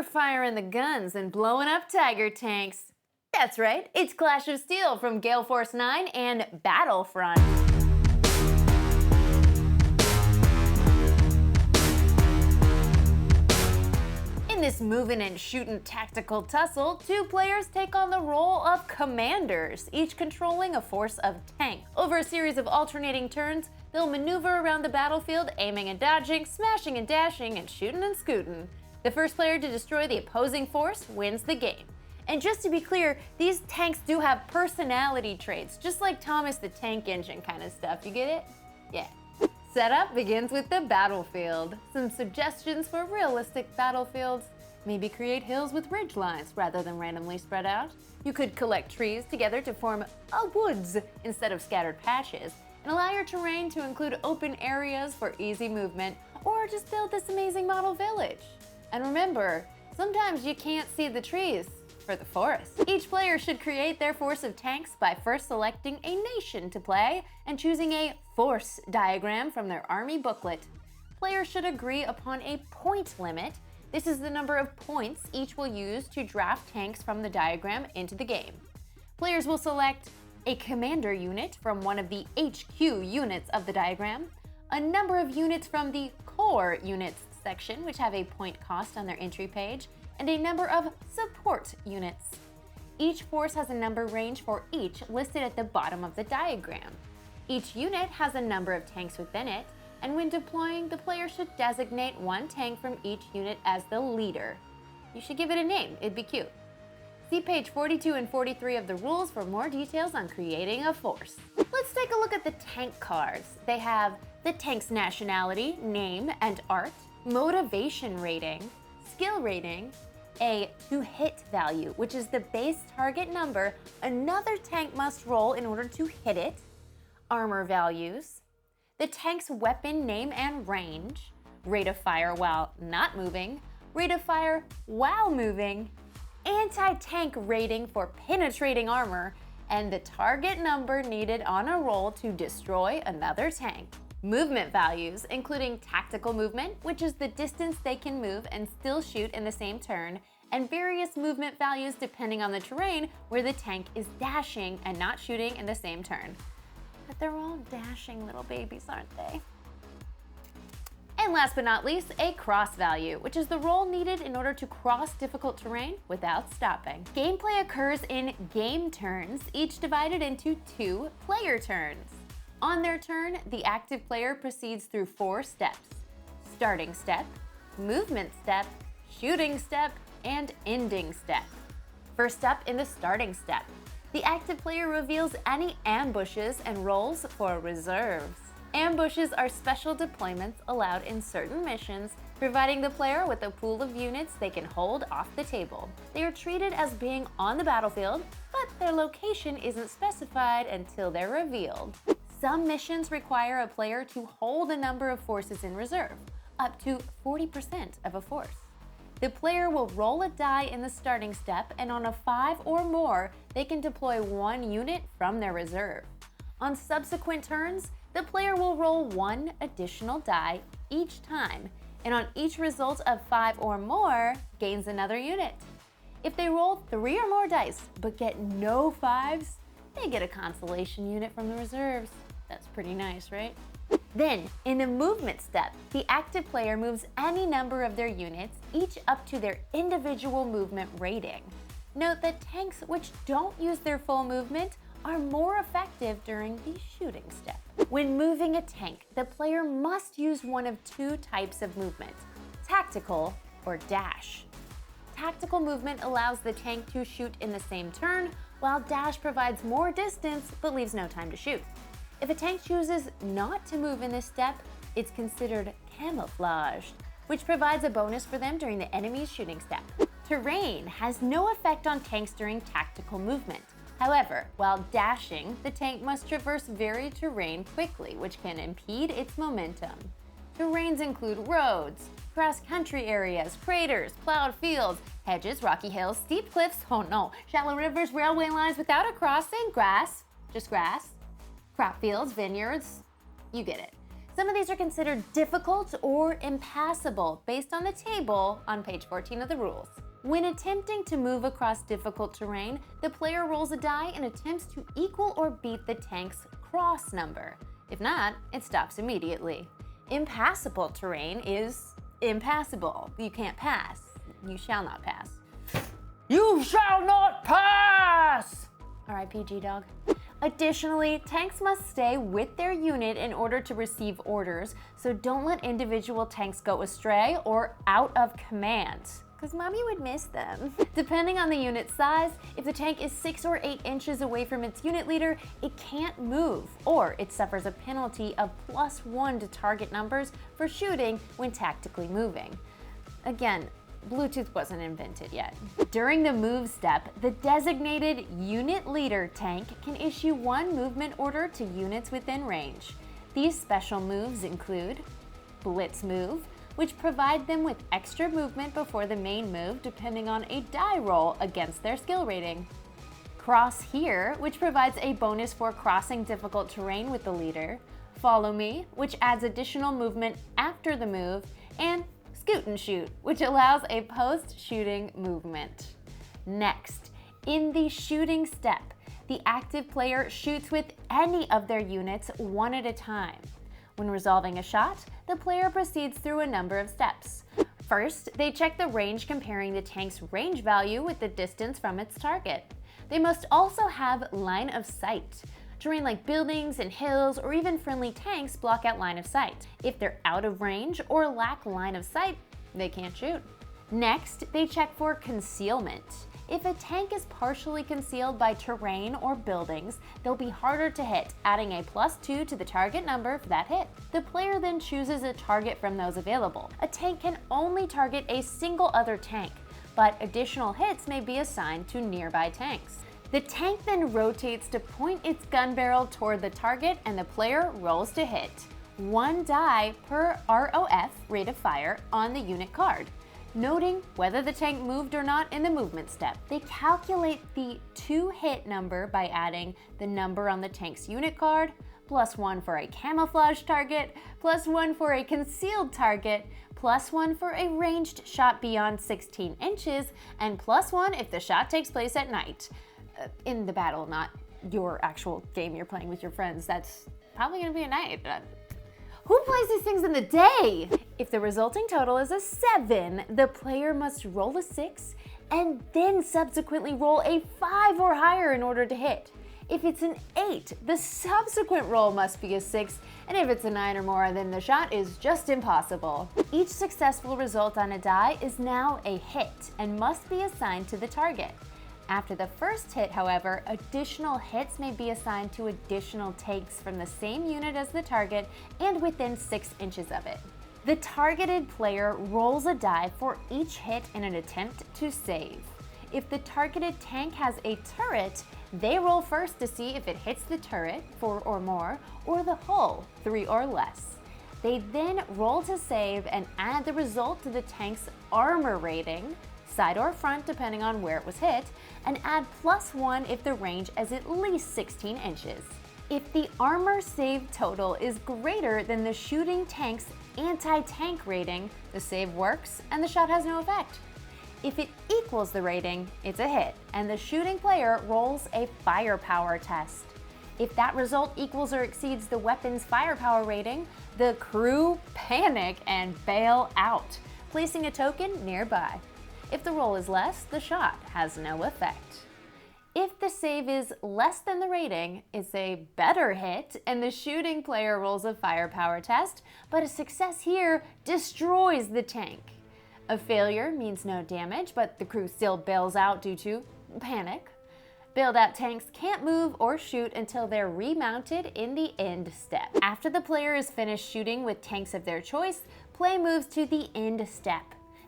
We're firing the guns and blowing up tiger tanks. That's right, it's Clash of Steel from Gale Force 9 and Battlefront. In this moving and shooting tactical tussle, two players take on the role of commanders, each controlling a force of tanks. Over a series of alternating turns, they'll maneuver around the battlefield, aiming and dodging, smashing and dashing, and shooting and scooting. The first player to destroy the opposing force wins the game. And just to be clear, these tanks do have personality traits, just like Thomas the Tank Engine kind of stuff. You get it? Yeah. Setup begins with the battlefield. Some suggestions for realistic battlefields. Maybe create hills with ridge lines rather than randomly spread out. You could collect trees together to form a woods instead of scattered patches, and allow your terrain to include open areas for easy movement, or just build this amazing model village. And remember, sometimes you can't see the trees for the forest. Each player should create their force of tanks by first selecting a nation to play and choosing a force diagram from their army booklet. Players should agree upon a point limit. This is the number of points each will use to draft tanks from the diagram into the game. Players will select a commander unit from one of the HQ units of the diagram, a number of units from the core units section, which have a point cost on their entry page, and a number of support units. Each force has a number range for each listed at the bottom of the diagram. Each unit has a number of tanks within it, and when deploying, the player should designate one tank from each unit as the leader. You should give it a name, it'd be cute. See page 42 and 43 of the rules for more details on creating a force. Let's take a look at the tank cards. They have the tank's nationality, name, and art, motivation rating, skill rating, a to-hit value, which is the base target number another tank must roll in order to hit it, armor values, the tank's weapon name and range, rate of fire while not moving, rate of fire while moving, anti-tank rating for penetrating armor, and the target number needed on a roll to destroy another tank. Movement values, including tactical movement, which is the distance they can move and still shoot in the same turn, and various movement values depending on the terrain where the tank is dashing and not shooting in the same turn. But they're all dashing little babies, aren't they? And last but not least, a cross value, which is the roll needed in order to cross difficult terrain without stopping. Gameplay occurs in game turns, each divided into 2 player turns. On their turn, the active player proceeds through 4 steps: starting step, movement step, shooting step, and ending step. First up in the starting step, the active player reveals any ambushes and rolls for reserves. Ambushes are special deployments allowed in certain missions, providing the player with a pool of units they can hold off the table. They are treated as being on the battlefield, but their location isn't specified until they're revealed. Some missions require a player to hold a number of forces in reserve, up to 40% of a force. The player will roll a die in the starting step, and on a 5 or more, they can deploy 1 unit from their reserve. On subsequent turns, the player will roll 1 additional die each time, and on each result of 5 or more, gains another unit. If they roll 3 or more dice but get no 5s, they get a consolation unit from the reserves. That's pretty nice, right? Then, in the movement step, the active player moves any number of their units, each up to their individual movement rating. Note that tanks which don't use their full movement are more effective during the shooting step. When moving a tank, the player must use one of 2 types of movement: tactical or dash. Tactical movement allows the tank to shoot in the same turn, while dash provides more distance but leaves no time to shoot. If a tank chooses not to move in this step, it's considered camouflaged, which provides a bonus for them during the enemy's shooting step. Terrain has no effect on tanks during tactical movement. However, while dashing, the tank must traverse varied terrain quickly, which can impede its momentum. Terrains include roads, cross-country areas, craters, plowed fields, hedges, rocky hills, steep cliffs, oh no, shallow rivers, railway lines without a crossing, grass, just grass, crop fields, vineyards, you get it. Some of these are considered difficult or impassable based on the table on page 14 of the rules. When attempting to move across difficult terrain, the player rolls a die and attempts to equal or beat the tank's cross number. If not, it stops immediately. Impassable terrain is impassable. You can't pass. You shall not pass. You shall not pass! R.I.P. G-Dog. Additionally, tanks must stay with their unit in order to receive orders, so don't let individual tanks go astray or out of command, because mommy would miss them. Depending on the unit size, if the tank is 6 or 8 inches away from its unit leader, it can't move, or it suffers a penalty of +1 to target numbers for shooting when tactically moving. Again, Bluetooth wasn't invented yet. During the move step, the designated unit leader tank can issue 1 movement order to units within range. These special moves include Blitz Move, which provide them with extra movement before the main move depending on a die roll against their skill rating. Cross Here, which provides a bonus for crossing difficult terrain with the leader. Follow Me, which adds additional movement after the move, and Scoot and Shoot, which allows a post-shooting movement. Next, in the shooting step, the active player shoots with any of their units one at a time. When resolving a shot, the player proceeds through a number of steps. First, they check the range comparing the tank's range value with the distance from its target. They must also have line of sight. Terrain like buildings and hills or even friendly tanks block out line of sight. If they're out of range or lack line of sight, they can't shoot. Next, they check for concealment. If a tank is partially concealed by terrain or buildings, they'll be harder to hit, adding a +2 to the target number for that hit. The player then chooses a target from those available. A tank can only target a single other tank, but additional hits may be assigned to nearby tanks. The tank then rotates to point its gun barrel toward the target and the player rolls to hit. 1 die per ROF, rate of fire, on the unit card, noting whether the tank moved or not in the movement step. They calculate the 2 hit number by adding the number on the tank's unit card, +1 for a camouflage target, +1 for a concealed target, +1 for a ranged shot beyond 16 inches, and +1 if the shot takes place at night. In the battle, not your actual game you're playing with your friends. That's probably gonna be a night. Who plays these things in the day? If the resulting total is a 7, the player must roll a 6 and then subsequently roll a 5 or higher in order to hit. If it's an 8, the subsequent roll must be a 6, and if it's a 9 or more, then the shot is just impossible. Each successful result on a die is now a hit and must be assigned to the target. After the first hit, however, additional hits may be assigned to additional takes from the same unit as the target and within 6 inches of it. The targeted player rolls a die for each hit in an attempt to save. If the targeted tank has a turret, they roll first to see if it hits the turret, 4 or more, or the hull, 3 or less. They then roll to save and add the result to the tank's armor rating, side or front depending on where it was hit, and add +1 if the range is at least 16 inches. If the armor save total is greater than the shooting tank's anti-tank rating, the save works and the shot has no effect. If it equals the rating, it's a hit, and the shooting player rolls a firepower test. If that result equals or exceeds the weapon's firepower rating, the crew panic and bail out, placing a token nearby. If the roll is less, the shot has no effect. If the save is less than the rating, it's a better hit and the shooting player rolls a firepower test, but a success here destroys the tank. A failure means no damage, but the crew still bails out due to panic. Bailed out tanks can't move or shoot until they're remounted in the end step. After the player is finished shooting with tanks of their choice, play moves to the end step.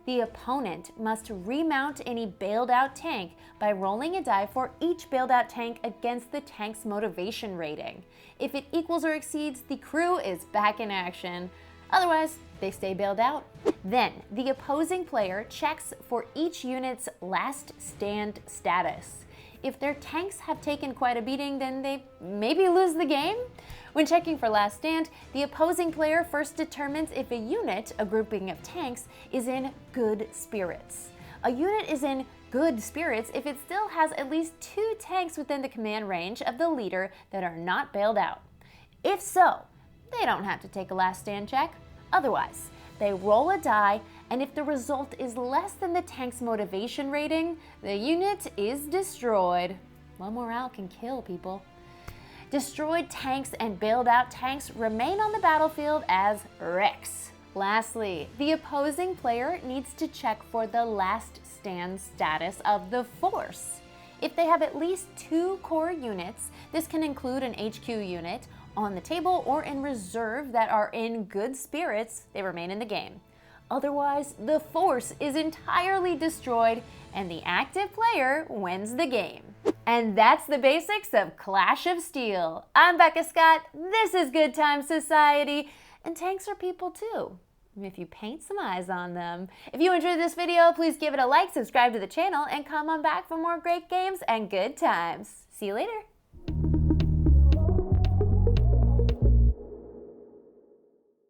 The opponent must remount any bailed out tank by rolling a die for each bailed out tank against the tank's motivation rating. If it equals or exceeds, the crew is back in action. Otherwise, they stay bailed out. Then, the opposing player checks for each unit's last stand status. if their tanks have taken quite a beating, then they maybe lose the game. When checking for last stand, the opposing player first determines if a unit, a grouping of tanks, is in good spirits. A unit is in good spirits if it still has at least 2 tanks within the command range of the leader that are not bailed out. If so, they don't have to take a last stand check. Otherwise, they roll a die, and if the result is less than the tank's motivation rating, the unit is destroyed. Low morale can kill people. Destroyed tanks and bailed out tanks remain on the battlefield as wrecks. Lastly, the opposing player needs to check for the last stand status of the force. If they have at least 2 core units, this can include an HQ unit, on the table or in reserve that are in good spirits, they remain in the game. Otherwise, the force is entirely destroyed and the active player wins the game. And that's the basics of Clash of Steel. I'm Becca Scott, this is Good Times Society, and tanks are people too, if you paint some eyes on them. If you enjoyed this video, please give it a like, subscribe to the channel, and come on back for more great games and good times. See you later.